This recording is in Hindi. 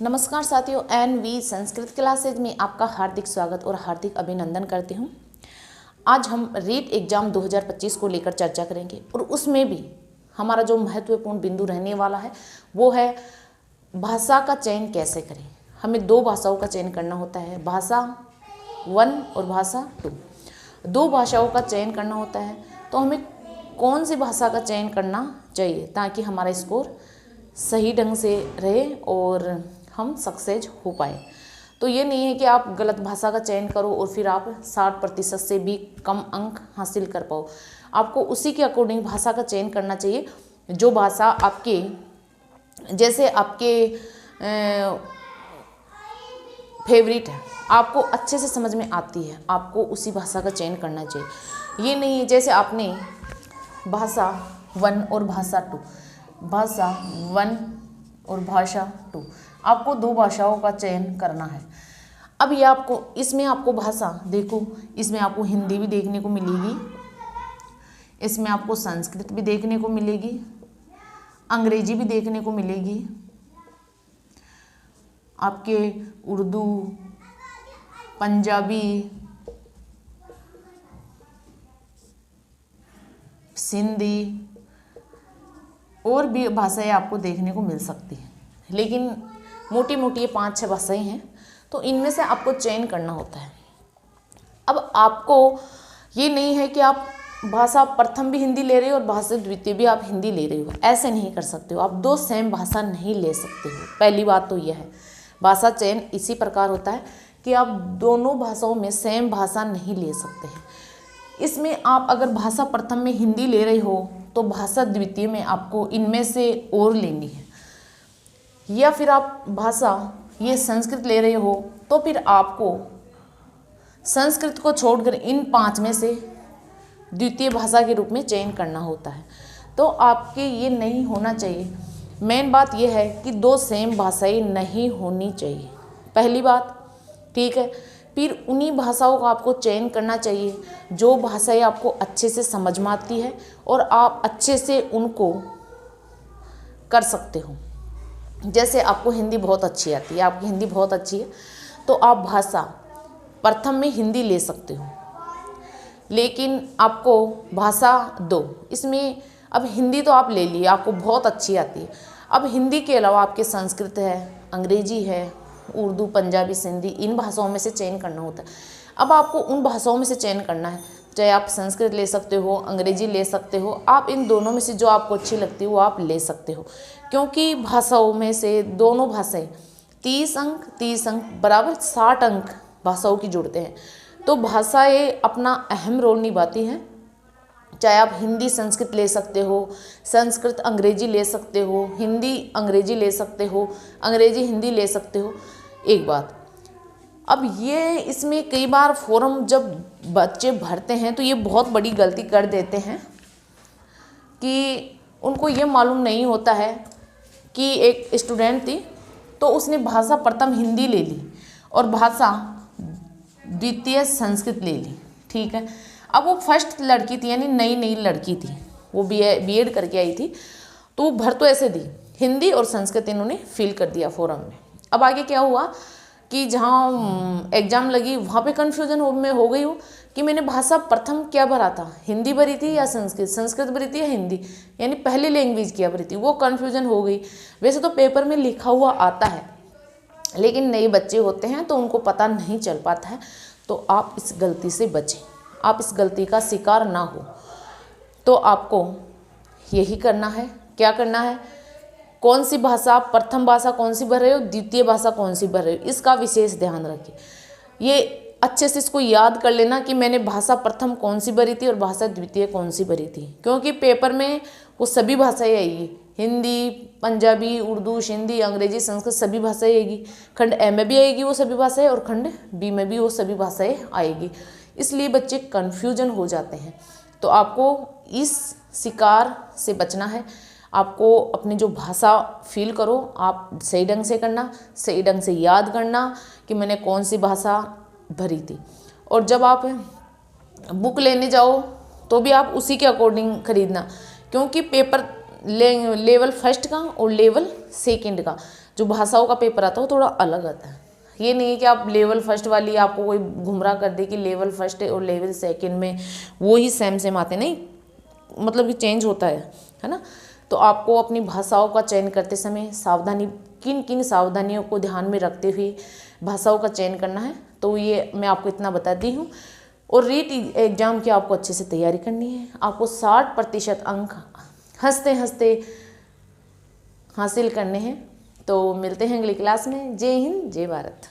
नमस्कार साथियों, NV संस्कृत क्लासेज में आपका हार्दिक स्वागत और हार्दिक अभिनंदन करती हूँ। आज हम रीट एग्जाम 2025 को लेकर चर्चा करेंगे और उसमें भी हमारा जो महत्वपूर्ण बिंदु रहने वाला है वो है भाषा का चयन कैसे करें। हमें दो भाषाओं का चयन करना होता है, भाषा 1 और भाषा 2। दो भाषाओं का चयन करना होता है तो हमें कौन सी भाषा का चयन करना चाहिए ताकि हमारा स्कोर सही ढंग से रहे और हम सक्सेस हो पाए। तो ये नहीं है कि आप गलत भाषा का चयन करो और फिर आप 60% से भी कम अंक हासिल कर पाओ। आपको उसी के अकॉर्डिंग भाषा का चयन करना चाहिए जो भाषा आपके जैसे आपके फेवरेट है, आपको अच्छे से समझ में आती है, आपको उसी भाषा का चयन करना चाहिए। ये नहीं है जैसे आपने भाषा 1 और भाषा 2, भाषा 1 और भाषा 2, आपको दो भाषाओं का चयन करना है। अब ये आपको इसमें आपको भाषा देखो, इसमें आपको हिंदी भी देखने को मिलेगी, इसमें आपको संस्कृत भी देखने को मिलेगी, अंग्रेजी भी देखने को मिलेगी, आपके उर्दू, पंजाबी, सिंधी और भी भाषाएं आपको देखने को मिल सकती हैं। लेकिन मोटी मोटी ये 5-6 भाषाएं हैं, तो इनमें से आपको चयन करना होता है। अब आपको ये नहीं है कि आप भाषा प्रथम भी हिंदी ले रहे हो और भाषा द्वितीय भी आप हिंदी ले रहे हो, ऐसे नहीं कर सकते हो। आप दो सेम भाषा नहीं ले सकते हो। पहली बात तो यह है, भाषा चयन इसी प्रकार होता है कि आप दोनों भाषाओं में सेम भाषा नहीं ले सकते हैं। इसमें आप अगर भाषा प्रथम में हिंदी ले रहे हो तो भाषा द्वितीय में आपको इनमें से और लेनी है, या फिर आप भाषा ये संस्कृत ले रहे हो तो फिर आपको संस्कृत को छोड़कर इन 5 में से द्वितीय भाषा के रूप में चयन करना होता है। तो आपके ये नहीं होना चाहिए। मेन बात यह है कि दो सेम भाषाएं नहीं होनी चाहिए, पहली बात, ठीक है। फिर उन्हीं भाषाओं का आपको चयन करना चाहिए जो भाषाएं आपको अच्छे से समझ में आती है और आप अच्छे से उनको कर सकते हो। जैसे आपको हिंदी बहुत अच्छी आती है, आपकी हिंदी बहुत अच्छी है, तो आप भाषा प्रथम में हिंदी ले सकते हो। लेकिन आपको भाषा 2, इसमें अब हिंदी तो आप ले लिए, आपको बहुत अच्छी आती है। अब हिंदी के अलावा आपके संस्कृत है, अंग्रेजी है, उर्दू, पंजाबी, सिंधी, इन भाषाओं में से चयन करना होता है। अब आपको उन भाषाओं में से चयन करना है, चाहे आप संस्कृत ले सकते हो, अंग्रेजी ले सकते हो, आप इन दोनों में से जो आपको अच्छी लगती है वो आप ले सकते हो। क्योंकि भाषाओं में से दोनों भाषाएं 30 अंक बराबर 60 अंक भाषाओं की जुड़ते हैं। तो भाषाएं अपना अहम रोल निभाती हैं। चाहे आप हिंदी संस्कृत ले सकते हो, संस्कृत अंग्रेजी ले सकते हो, हिंदी अंग्रेजी ले सकते हो, अंग्रेजी हिंदी ले सकते हो। एक बात, अब ये इसमें कई बार फॉर्म जब बच्चे भरते हैं तो ये बहुत बड़ी गलती कर देते हैं कि उनको ये मालूम नहीं होता है कि एक स्टूडेंट थी तो उसने भाषा प्रथम हिंदी ले ली और भाषा द्वितीय संस्कृत ले ली, ठीक है। अब वो फर्स्ट लड़की थी, यानी नई लड़की थी, वो बीएड करके आई थी, तो वो भर तो ऐसे दी, हिंदी और संस्कृत इन्होंने फिल कर दिया फॉर्म में। अब आगे क्या हुआ कि जहाँ एग्ज़ाम लगी वहाँ पे कन्फ्यूजन में हो गई हूँ कि मैंने भाषा प्रथम क्या भरा था, हिंदी भरी थी या संस्कृत भरी थी या हिंदी, यानी पहली लैंग्वेज क्या भरी थी, वो कन्फ्यूजन हो गई। वैसे तो पेपर में लिखा हुआ आता है, लेकिन नए बच्चे होते हैं तो उनको पता नहीं चल पाता है। तो आप इस गलती से बचें, आप इस गलती का शिकार ना हो। तो आपको यही करना है, क्या करना है, कौन सी भाषा प्रथम भाषा कौन सी भर रहे हो, द्वितीय भाषा कौन सी भर रहे हो, इसका विशेष ध्यान रखिए। ये अच्छे से इसको याद कर लेना कि मैंने भाषा प्रथम कौन सी भरी थी और भाषा द्वितीय कौन सी भरी थी, क्योंकि पेपर में वो सभी भाषाएं आएगी, हिंदी, पंजाबी, उर्दू, सिंधी, अंग्रेजी, संस्कृत, सभी भाषाएं आएगी। खंड ए में भी आएगी वो सभी भाषाएं और खंड बी में भी वो सभी भाषाएं आएगी, इसलिए बच्चे कन्फ्यूजन हो जाते हैं। तो आपको इस शिकार से बचना है। आपको अपनी जो भाषा फील करो, आप सही ढंग से करना, सही ढंग से याद करना कि मैंने कौन सी भाषा भरी थी। और जब आप बुक लेने जाओ तो भी आप उसी के अकॉर्डिंग खरीदना, क्योंकि पेपर लेवल फर्स्ट का और लेवल सेकंड का जो भाषाओं का पेपर आता है वो थोड़ा अलग आता है। ये नहीं है कि आप लेवल फर्स्ट वाली आपको कोई गुमराह कर दे कि लेवल फर्स्ट और लेवल सेकंड में वो ही सेम आते, नहीं, मतलब कि चेंज होता है ना। तो आपको अपनी भाषाओं का चयन करते समय सावधानी, किन किन सावधानियों को ध्यान में रखते हुए भाषाओं का चयन करना है, तो ये मैं आपको इतना बताती हूँ। और रीट एग्ज़ाम की आपको अच्छे से तैयारी करनी है। आपको 60% अंक हंसते हंसते हासिल करने हैं। तो मिलते हैं अगली क्लास में। जय हिंद, जय भारत।